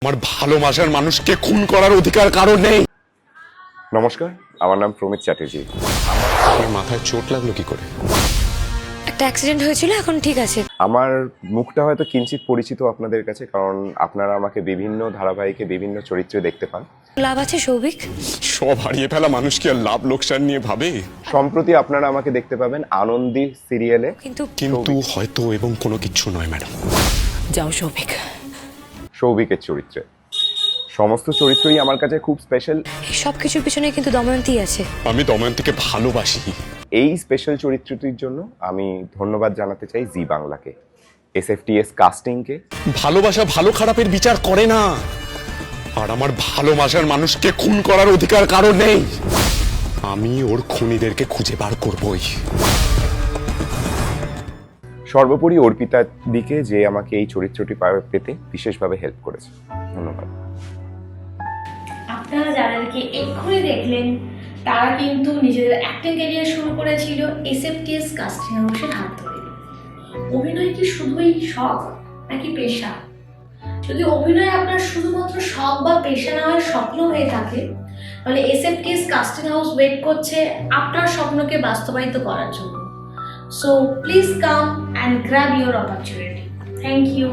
আমার ভালোবাসার মানুষকে খুন করার অধিকার কারণ নেই। নমস্কার, আমার নাম প্রমিত চ্যাটার্জি। আমার মাথায় চোট লাগলো কি করে? একটা অ্যাক্সিডেন্ট হয়েছিল, এখন ঠিক আছে। আমার মুখটা হয়তো কিঞ্চিত পরিচিত আপনাদের কাছে, কারণ আপনারা আমাকে বিভিন্ন ধারাবাহিকে বিভিন্ন চরিত্রে দেখতে পান। লাভ আছে সৌভিক? সব হারিয়ে ফেলা মানুষ কি আর লাভ লোকসান নিয়ে ভাবে? সম্প্রতি আপনারা আমাকে দেখতে পাবেন আনন্দী সিরিয়ালে, কিন্তু হয়তো এবং কোনো কিচ্ছু নয় ম্যাডাম। যাও সৌভিক। সৌভিকের চরিত্রে। সমস্ত চরিত্রই আমার কাছে খুব স্পেশাল। এই সব কিছুর পিছনে কিন্তু দময়ন্তী আছে। আমি দময়ন্তীকে ভালোবাসি। এই স্পেশাল চরিত্রটির জন্য আমি ধন্যবাদ জানাতে চাই জি বাংলাকে, SFTS কাস্টিংকে। ভালোবাসা ভালো খারাপের বিচার করে না, আর আমার ভালোবাসার মানুষকে খুন করার অধিকার কারণ নেই। আমি ওর খুনিদেরকে খুঁজে বার করবই। সর্বোপরি অর্পিতার দিকে, যে আমাকে এই চরিত্রটি পেতে বিশেষভাবে হেল্প করেছে। ধন্যবাদ। আপনারা যাদেরকে এক্ষুনি দেখলেন তারা কিন্তু নিজেদের অ্যাক্টিং ক্যারিয়ার শুরু করেছিল SFTS কাস্টিং হাউসের হাত ধরে। অভিনয় কি শুধুই শখ নাকি পেশা? যদি অভিনয় আপনার শুধুমাত্র শখ বা পেশা না হয় স্বপ্ন হয়ে থাকে, তাহলে SFTS কাস্টিং হাউস ওয়েট করছে আপনার স্বপ্নকে বাস্তবায়িত করার জন্য। So please come and grab your opportunity. Thank you.